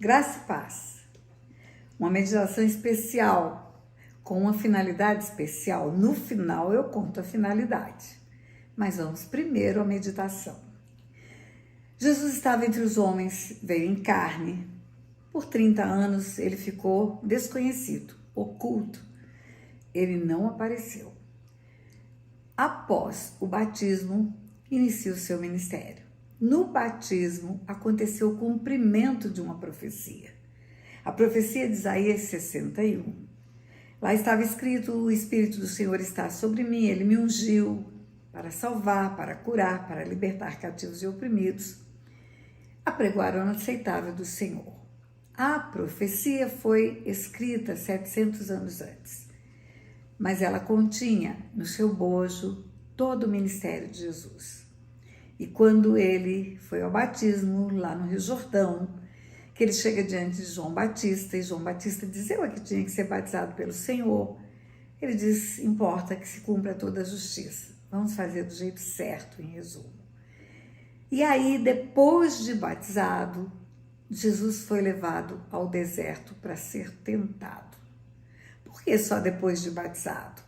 Graça e paz. Uma meditação especial, com uma finalidade especial. No final eu conto a finalidade, mas vamos primeiro à meditação. Jesus estava entre os homens, veio em carne. Por 30 anos ele ficou desconhecido, oculto. Ele não apareceu. Após o batismo, inicia o seu ministério. No batismo, aconteceu o cumprimento de uma profecia. A profecia de Isaías 61. Lá estava escrito: o Espírito do Senhor está sobre mim, ele me ungiu para salvar, para curar, para libertar cativos e oprimidos, a pregoar o ano aceitável do Senhor. A profecia foi escrita 700 anos antes, mas ela continha no seu bojo todo o ministério de Jesus. E quando ele foi ao batismo, lá no Rio Jordão, que ele chega diante de João Batista, e João Batista diz: eu é que tinha que ser batizado pelo Senhor. Ele diz: importa que se cumpra toda a justiça. Vamos fazer do jeito certo, em resumo. E aí, depois de batizado, Jesus foi levado ao deserto para ser tentado. Por que só depois de batizado?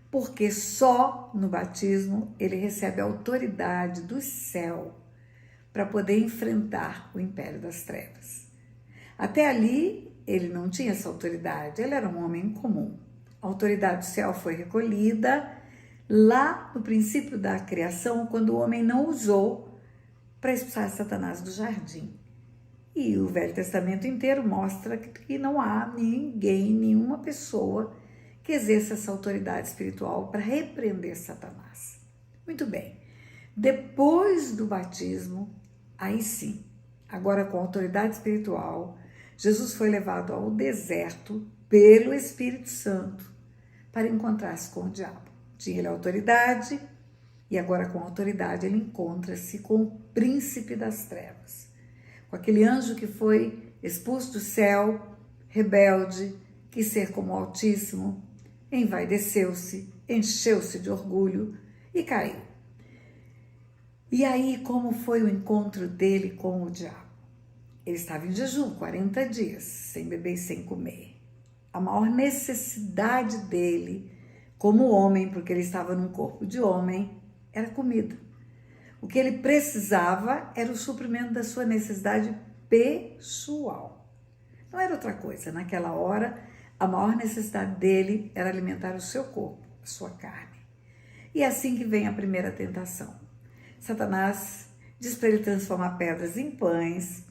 Porque só no batismo ele recebe a autoridade do céu para poder enfrentar o império das trevas. Até ali, ele não tinha essa autoridade, ele era um homem comum. A autoridade do céu foi recolhida lá no princípio da criação, quando o homem não usou para expulsar Satanás do jardim. E o Velho Testamento inteiro mostra que não há ninguém, nenhuma pessoa que exerça essa autoridade espiritual para repreender Satanás. Muito bem. Depois do batismo, aí sim, agora com autoridade espiritual, Jesus foi levado ao deserto pelo Espírito Santo para encontrar-se com o diabo. Tinha ele autoridade e agora com autoridade ele encontra-se com o príncipe das trevas, com aquele anjo que foi expulso do céu, rebelde, quis ser como o Altíssimo, envaideceu-se, encheu-se de orgulho e caiu. E aí, como foi o encontro dele com o diabo? Ele estava em jejum, 40 dias, sem beber e sem comer. A maior necessidade dele, como homem, porque ele estava num corpo de homem, era comida. O que ele precisava era o suprimento da sua necessidade pessoal. Não era outra coisa. Naquela hora, a maior necessidade dele era alimentar o seu corpo, a sua carne. E é assim que vem a primeira tentação. Satanás diz para ele transformar pedras em pães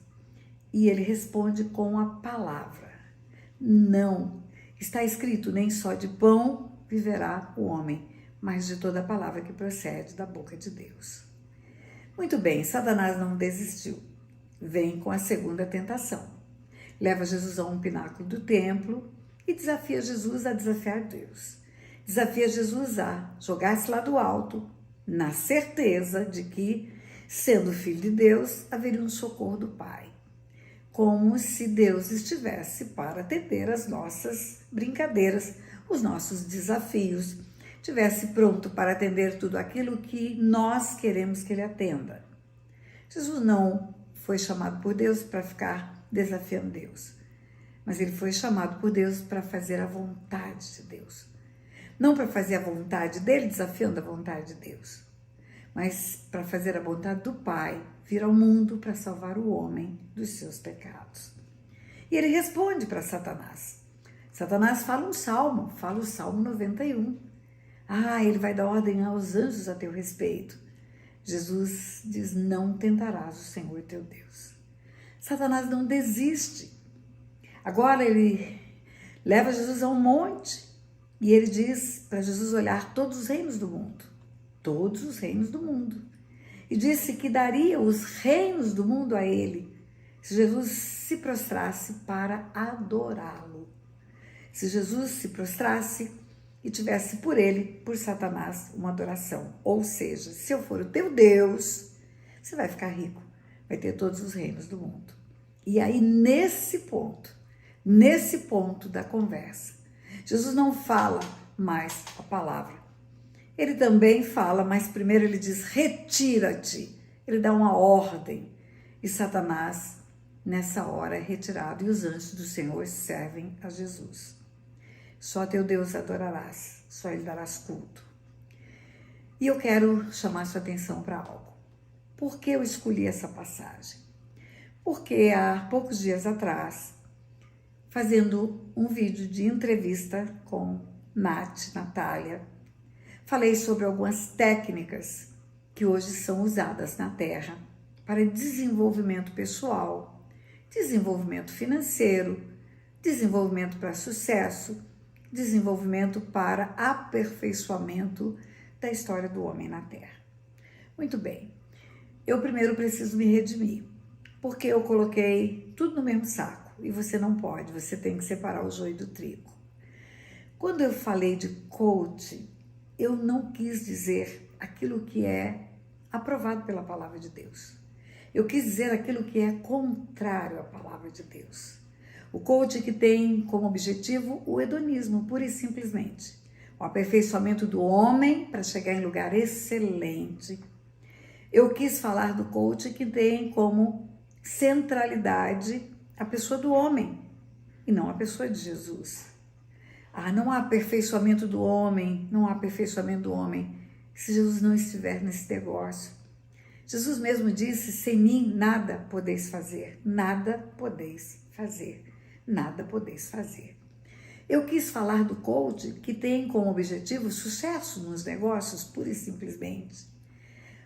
e ele responde com a palavra. Não, está escrito: nem só de pão viverá o homem, mas de toda a palavra que procede da boca de Deus. Muito bem, Satanás não desistiu. Vem com a segunda tentação. Leva Jesus a um pináculo do templo e desafia Jesus a desafiar Deus. Desafia Jesus a jogar-se lá do alto, na certeza de que, sendo filho de Deus, haveria um socorro do Pai. Como se Deus estivesse para atender as nossas brincadeiras, os nossos desafios, estivesse pronto para atender tudo aquilo que nós queremos que Ele atenda. Jesus não foi chamado por Deus para ficar desafiando Deus, mas Ele foi chamado por Deus para fazer a vontade de Deus. Não para fazer a vontade dele, desafiando a vontade de Deus, mas para fazer a vontade do Pai, vir ao mundo para salvar o homem dos seus pecados. E ele responde para Satanás. Satanás fala o Salmo 91. Ele vai dar ordem aos anjos a teu respeito. Jesus diz: não tentarás o Senhor teu Deus. Satanás não desiste. Agora ele leva Jesus a um monte e ele diz para Jesus olhar todos os reinos do mundo. Todos os reinos do mundo. E disse que daria os reinos do mundo a ele, se Jesus se prostrasse para adorá-lo. Se Jesus se prostrasse e tivesse por ele, por Satanás, uma adoração. Ou seja, se eu for o teu Deus, você vai ficar rico, vai ter todos os reinos do mundo. E aí, nesse ponto da conversa, Jesus não fala mais a palavra. Ele também fala, mas primeiro ele diz: retira-te. Ele dá uma ordem. E Satanás nessa hora é retirado e os anjos do Senhor servem a Jesus. Só teu Deus adorarás, só Ele darás culto. E eu quero chamar sua atenção para algo. Por que eu escolhi essa passagem? Porque há poucos dias atrás, fazendo um vídeo de entrevista com Natália, falei sobre algumas técnicas que hoje são usadas na Terra para desenvolvimento pessoal, desenvolvimento financeiro, desenvolvimento para sucesso, desenvolvimento para aperfeiçoamento da história do homem na Terra. Muito bem, eu primeiro preciso me redimir, porque eu coloquei tudo no mesmo saco e você não pode, você tem que separar o joio do trigo. Quando eu falei de coaching, eu não quis dizer aquilo que é aprovado pela palavra de Deus. Eu quis dizer aquilo que é contrário à palavra de Deus. O coaching que tem como objetivo o hedonismo, pura e simplesmente. O aperfeiçoamento do homem para chegar em lugar excelente. Eu quis falar do coaching que tem como centralidade a pessoa do homem e não a pessoa de Jesus. Não há aperfeiçoamento do homem, não há aperfeiçoamento do homem se Jesus não estiver nesse negócio. Jesus mesmo disse, sem mim nada podeis fazer, nada podeis fazer, nada podeis fazer. Eu quis falar do coach que tem como objetivo sucesso nos negócios, pura e simplesmente.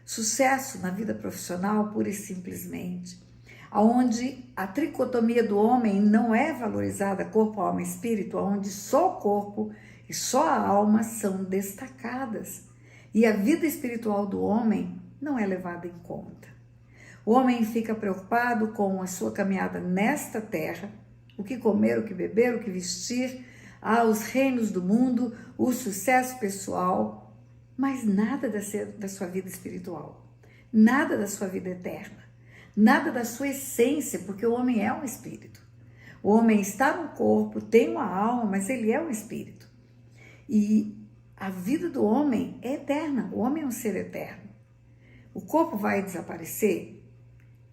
Sucesso na vida profissional, pura e simplesmente. Onde a tricotomia do homem não é valorizada, corpo, alma e espírito, onde só o corpo e só a alma são destacadas. E a vida espiritual do homem não é levada em conta. O homem fica preocupado com a sua caminhada nesta terra, o que comer, o que beber, o que vestir, os reinos do mundo, o sucesso pessoal, mas nada da sua vida espiritual, nada da sua vida eterna, nada da sua essência, porque o homem é um espírito. O homem está no corpo, tem uma alma, mas ele é um espírito. E a vida do homem é eterna, o homem é um ser eterno. O corpo vai desaparecer?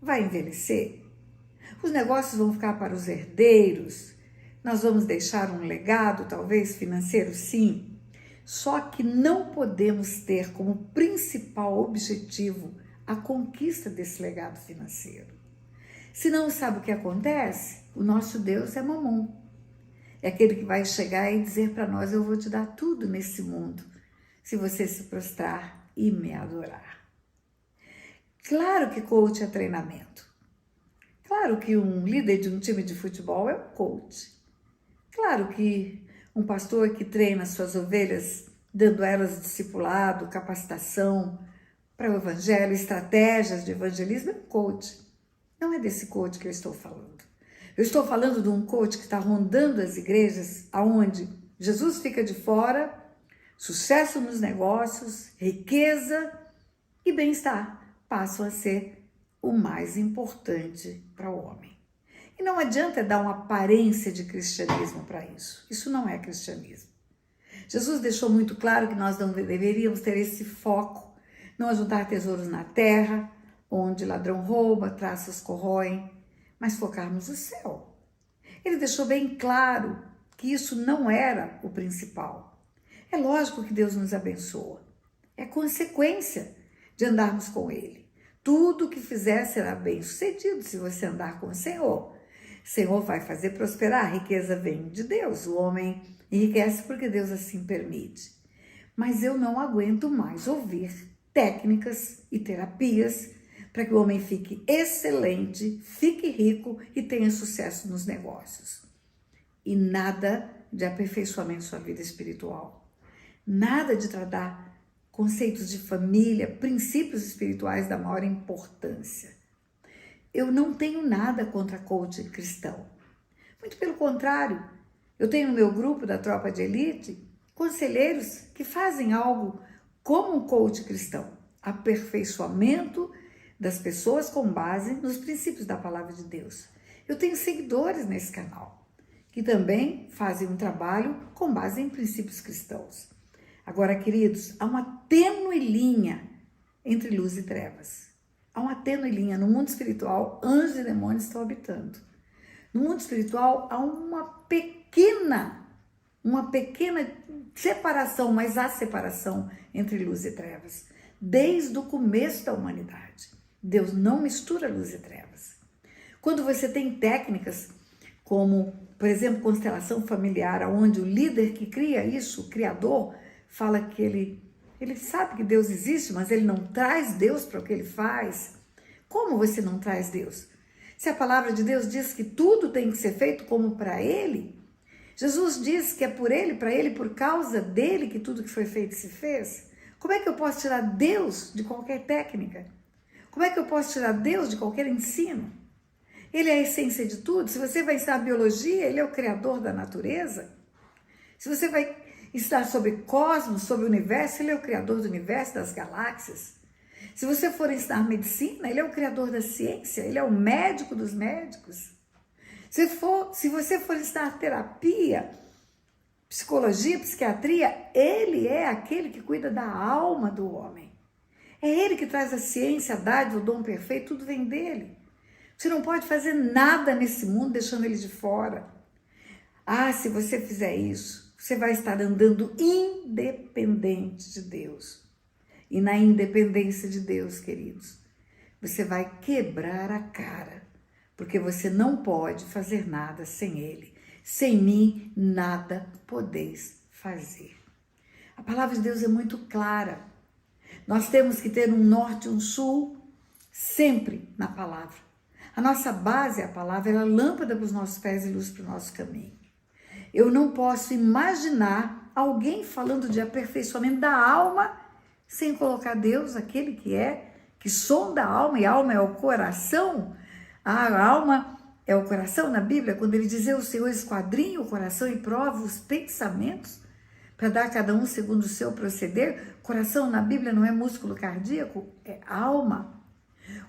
Vai envelhecer? Os negócios vão ficar para os herdeiros? Nós vamos deixar um legado, talvez financeiro, sim. Só que não podemos ter como principal objetivo a conquista desse legado financeiro. Se não sabe o que acontece, o nosso Deus é Mamon. É aquele que vai chegar e dizer para nós, eu vou te dar tudo nesse mundo, se você se prostrar e me adorar. Claro que coach é treinamento. Claro que um líder de um time de futebol é um coach. Claro que um pastor que treina suas ovelhas, dando a elas discipulado, capacitação para o evangelho, estratégias de evangelismo, é um coach. Não é desse coach que eu estou falando. Eu estou falando de um coach que está rondando as igrejas, aonde Jesus fica de fora, sucesso nos negócios, riqueza e bem-estar passam a ser o mais importante para o homem. E não adianta dar uma aparência de cristianismo para isso. Isso não é cristianismo. Jesus deixou muito claro que nós não deveríamos ter esse foco, não ajuntar tesouros na terra, onde ladrão rouba, traças corroem, mas focarmos no céu. Ele deixou bem claro que isso não era o principal. É lógico que Deus nos abençoa. É consequência de andarmos com Ele. Tudo o que fizer será bem sucedido se você andar com o Senhor. O Senhor vai fazer prosperar, a riqueza vem de Deus. O homem enriquece porque Deus assim permite. Mas eu não aguento mais ouvir técnicas e terapias para que o homem fique excelente, fique rico e tenha sucesso nos negócios. E nada de aperfeiçoamento da sua vida espiritual. Nada de tratar conceitos de família, princípios espirituais da maior importância. Eu não tenho nada contra coach cristão. Muito pelo contrário, eu tenho no meu grupo da Tropa de Elite conselheiros que fazem algo como um coach cristão. Aperfeiçoamento das pessoas com base nos princípios da palavra de Deus. Eu tenho seguidores nesse canal que também fazem um trabalho com base em princípios cristãos. Agora, queridos, há uma tênue linha entre luz e trevas. Há uma tênue linha. No mundo espiritual, anjos e demônios estão habitando. No mundo espiritual, há uma pequena separação, mas há separação entre luz e trevas. Desde o começo da humanidade. Deus não mistura luz e trevas. Quando você tem técnicas como, por exemplo, constelação familiar, onde o líder que cria isso, o criador, fala que ele sabe que Deus existe, mas ele não traz Deus para o que ele faz. Como você não traz Deus? Se a palavra de Deus diz que tudo tem que ser feito como para ele, Jesus diz que é por ele, para ele, por causa dele que tudo que foi feito se fez. Como é que eu posso tirar Deus de qualquer técnica? Como é que eu posso tirar Deus de qualquer ensino? Ele é a essência de tudo. Se você vai ensinar biologia, ele é o criador da natureza. Se você vai ensinar sobre cosmos, sobre o universo, ele é o criador do universo, das galáxias. Se você for ensinar medicina, ele é o criador da ciência, ele é o médico dos médicos. Se você for ensinar terapia, psicologia, psiquiatria, ele é aquele que cuida da alma do homem. É ele que traz a ciência, a dádiva, o dom perfeito, tudo vem dele. Você não pode fazer nada nesse mundo deixando ele de fora. Ah, se você fizer isso, você vai estar andando independente de Deus. E na independência de Deus, queridos, você vai quebrar a cara, porque você não pode fazer nada sem Ele. Sem mim, nada podeis fazer. A palavra de Deus é muito clara. Nós temos que ter um norte e um sul sempre na palavra. A nossa base é a palavra, ela é lâmpada para os nossos pés e luz para o nosso caminho. Eu não posso imaginar alguém falando de aperfeiçoamento da alma sem colocar Deus, aquele que sonda a alma, e a alma é o coração. A alma é o coração na Bíblia, quando ele diz: o Senhor esquadrinha o coração e prova os pensamentos, para dar a cada um segundo o seu proceder. Coração na Bíblia não é músculo cardíaco, é alma.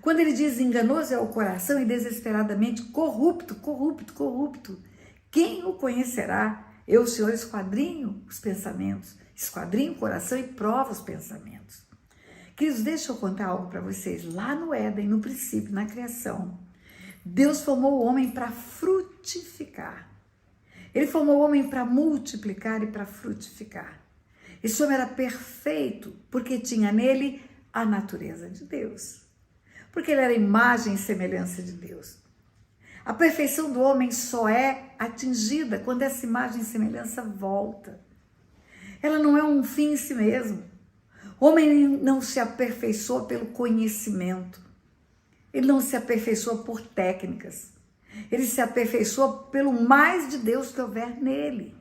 Quando ele diz enganoso é o coração e desesperadamente corrupto, quem o conhecerá? Eu, o Senhor, esquadrinho os pensamentos, esquadrinho o coração e prova os pensamentos. Queridos, deixa eu contar algo para vocês. Lá no Éden, no princípio, na criação, Deus formou o homem para frutificar. Ele formou o homem para multiplicar e para frutificar. Esse homem era perfeito porque tinha nele a natureza de Deus. Porque ele era imagem e semelhança de Deus. A perfeição do homem só é atingida quando essa imagem e semelhança volta. Ela não é um fim em si mesmo. O homem não se aperfeiçoa pelo conhecimento. Ele não se aperfeiçoa por técnicas. Ele se aperfeiçoa pelo mais de Deus que houver nele.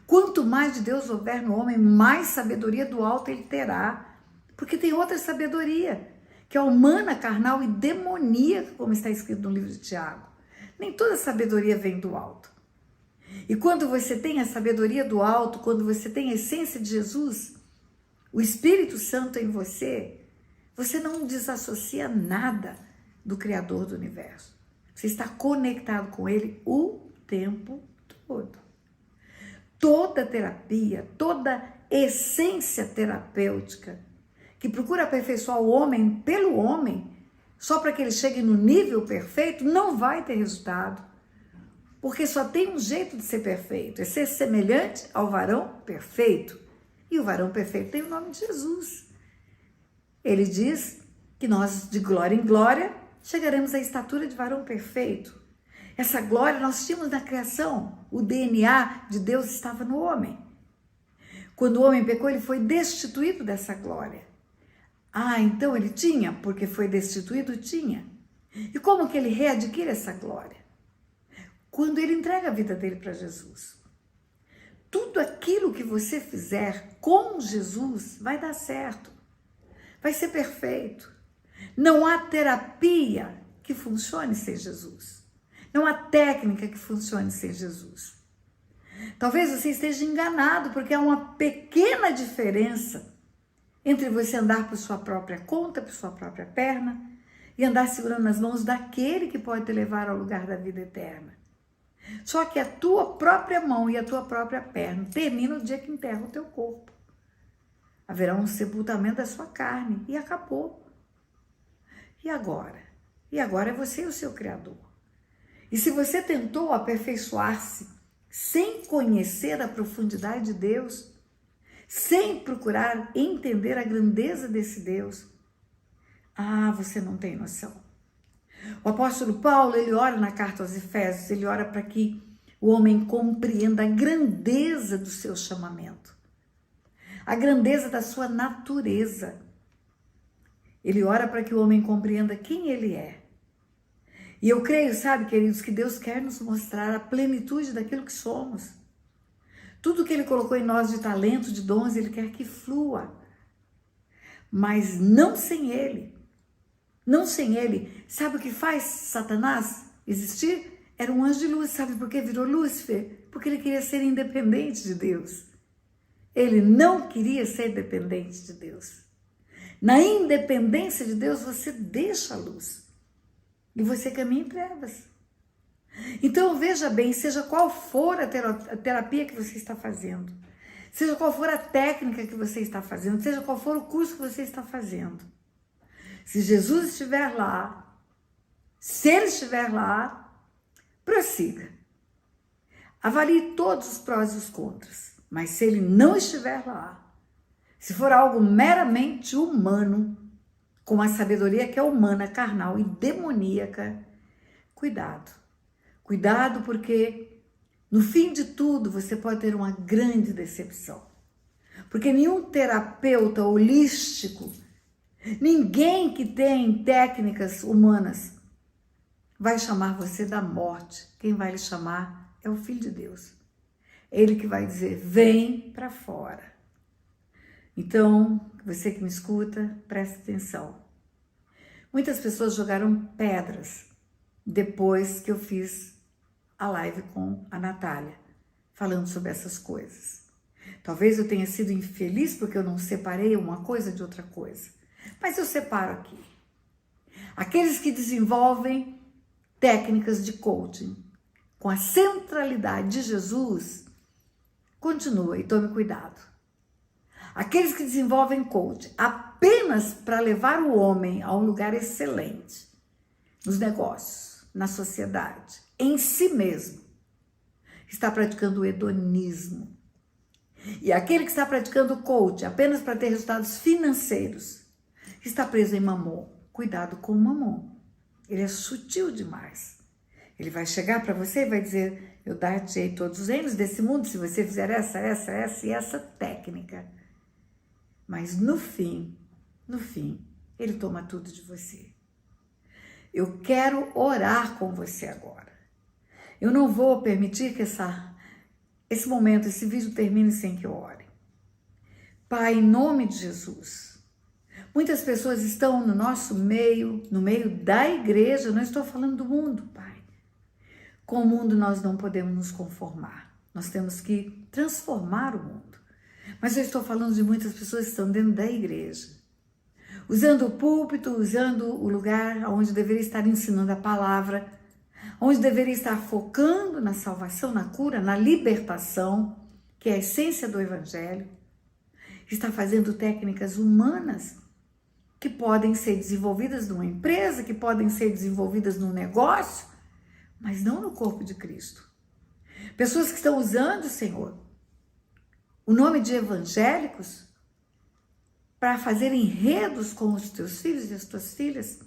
Quanto mais de Deus houver no homem, mais sabedoria do alto ele terá. Porque tem outra sabedoria, que é humana, carnal e demoníaca, como está escrito no livro de Tiago. Nem toda sabedoria vem do alto. E quando você tem a sabedoria do alto, quando você tem a essência de Jesus, o Espírito Santo em você, você não desassocia nada do Criador do universo. Você está conectado com Ele o tempo todo. Toda terapia, toda essência terapêutica que procura aperfeiçoar o homem pelo homem, só para que ele chegue no nível perfeito, não vai ter resultado. Porque só tem um jeito de ser perfeito, é ser semelhante ao varão perfeito. E o varão perfeito tem o nome de Jesus. Ele diz que nós, de glória em glória, chegaremos à estatura de varão perfeito. Essa glória nós tínhamos na criação. O DNA de Deus estava no homem. Quando o homem pecou, ele foi destituído dessa glória. Ah, então ele tinha, porque foi destituído, tinha. E como que ele readquire essa glória? Quando ele entrega a vida dele para Jesus. Tudo aquilo que você fizer com Jesus vai dar certo. Vai ser perfeito. Não há terapia que funcione sem Jesus. Não há técnica que funcione sem Jesus. Talvez você esteja enganado, porque há uma pequena diferença entre você andar por sua própria conta, por sua própria perna, e andar segurando nas mãos daquele que pode te levar ao lugar da vida eterna. Só que a tua própria mão e a tua própria perna termina o dia que enterra o teu corpo. Haverá um sepultamento da sua carne e acabou. E agora? E agora é você o seu Criador. E se você tentou aperfeiçoar-se sem conhecer a profundidade de Deus, sem procurar entender a grandeza desse Deus, você não tem noção. O apóstolo Paulo, ele ora na carta aos Efésios, ele ora para que o homem compreenda a grandeza do seu chamamento, a grandeza da sua natureza. Ele ora para que o homem compreenda quem ele é. E eu creio, sabe, queridos, que Deus quer nos mostrar a plenitude daquilo que somos. Tudo que Ele colocou em nós de talento, de dons, Ele quer que flua. Mas não sem Ele. Não sem Ele. Sabe o que faz Satanás existir? Era um anjo de luz. Sabe por que virou Lúcifer? Porque ele queria ser independente de Deus. Ele não queria ser dependente de Deus. Na independência de Deus, você deixa a luz. E você caminha em trevas. Então, veja bem, seja qual for a terapia que você está fazendo, seja qual for a técnica que você está fazendo, seja qual for o curso que você está fazendo, se Jesus estiver lá, se Ele estiver lá, prossiga. Avalie todos os prós e os contras, mas se Ele não estiver lá, se for algo meramente humano, com a sabedoria que é humana, carnal e demoníaca, cuidado. Cuidado, porque no fim de tudo você pode ter uma grande decepção. Porque nenhum terapeuta holístico, ninguém que tem técnicas humanas vai chamar você da morte. Quem vai lhe chamar é o Filho de Deus. Ele que vai dizer, vem para fora. Então, você que me escuta, preste atenção. Muitas pessoas jogaram pedras depois que eu fiz a live com a Natália, falando sobre essas coisas. Talvez eu tenha sido infeliz porque eu não separei uma coisa de outra coisa. Mas eu separo aqui. Aqueles que desenvolvem técnicas de coaching com a centralidade de Jesus, continua e tome cuidado. Aqueles que desenvolvem coaching apenas para levar o homem a um lugar excelente, nos negócios, na sociedade, em si mesmo, está praticando o hedonismo. E aquele que está praticando o coaching apenas para ter resultados financeiros, está preso em mamon. Cuidado com o mamon. Ele é sutil demais. Ele vai chegar para você e vai dizer, eu dar-te todos os reinos desse mundo se você fizer essa e essa técnica. Mas no fim, ele toma tudo de você. Eu quero orar com você agora. Eu não vou permitir que esse momento, esse vídeo termine sem que eu ore. Pai, em nome de Jesus, muitas pessoas estão no nosso meio, no meio da igreja, eu não estou falando do mundo, Pai. Com o mundo nós não podemos nos conformar, nós temos que transformar o mundo. Mas eu estou falando de muitas pessoas que estão dentro da igreja, usando o púlpito, usando o lugar onde deveria estar ensinando a palavra, onde deveria estar focando na salvação, na cura, na libertação, que é a essência do Evangelho, está fazendo técnicas humanas que podem ser desenvolvidas numa empresa, que podem ser desenvolvidas num negócio, mas não no corpo de Cristo. Pessoas que estão usando, Senhor, o nome de evangélicos para fazer enredos com os teus filhos e as tuas filhas,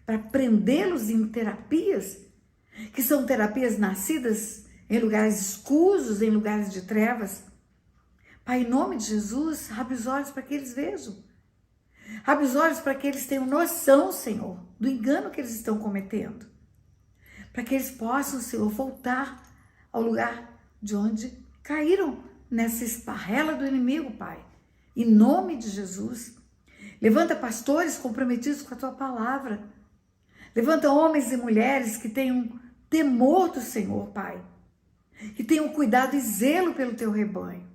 para prendê-los em terapias, que são terapias nascidas em lugares escusos, em lugares de trevas. Pai, em nome de Jesus, abre os olhos para que eles vejam. Abre os olhos para que eles tenham noção, Senhor, do engano que eles estão cometendo. Para que eles possam, Senhor, voltar ao lugar de onde caíram nessa esparrela do inimigo, Pai. Em nome de Jesus, levanta pastores comprometidos com a Tua palavra. Levanta homens e mulheres que tenham temor do Senhor, Pai. Que tenham cuidado e zelo pelo Teu rebanho.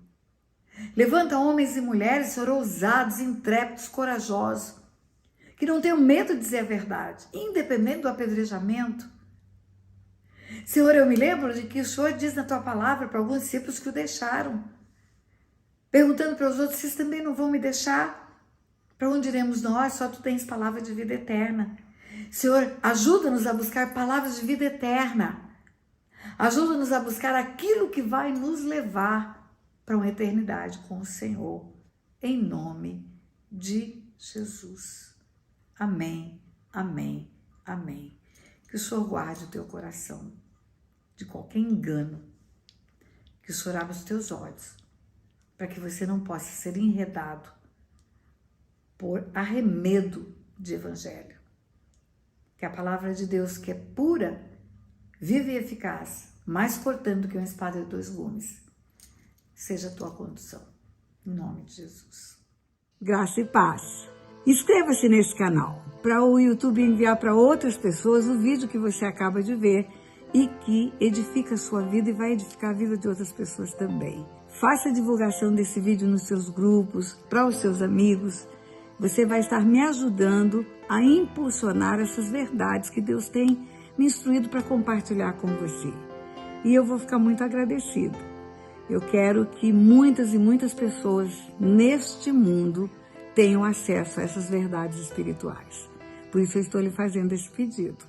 Levanta homens e mulheres, Senhor, ousados, intrépidos, corajosos. Que não tenham medo de dizer a verdade, independente do apedrejamento. Senhor, eu me lembro de que o Senhor diz na Tua palavra para alguns discípulos que o deixaram, perguntando para os outros, vocês também não vão me deixar? Para onde iremos nós? Só Tu tens palavra de vida eterna. Senhor, ajuda-nos a buscar palavras de vida eterna. Ajuda-nos a buscar aquilo que vai nos levar para uma eternidade com o Senhor. Em nome de Jesus. Amém, amém, amém. Que o Senhor guarde o teu coração de qualquer engano. Que o Senhor abra os teus olhos para que você não possa ser enredado por arremedo de evangelho. Que a palavra de Deus, que é pura, viva e eficaz, mais cortante do que uma espada de 2 gumes, seja a tua condução. Em nome de Jesus. Graça e paz. Inscreva-se nesse canal para o YouTube enviar para outras pessoas o vídeo que você acaba de ver e que edifica a sua vida e vai edificar a vida de outras pessoas também. Faça a divulgação desse vídeo nos seus grupos, para os seus amigos. Você vai estar me ajudando a impulsionar essas verdades que Deus tem me instruído para compartilhar com você. E eu vou ficar muito agradecida. Eu quero que muitas e muitas pessoas neste mundo tenham acesso a essas verdades espirituais. Por isso eu estou lhe fazendo esse pedido.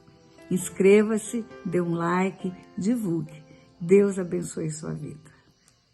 Inscreva-se, dê um like, divulgue. Deus abençoe sua vida.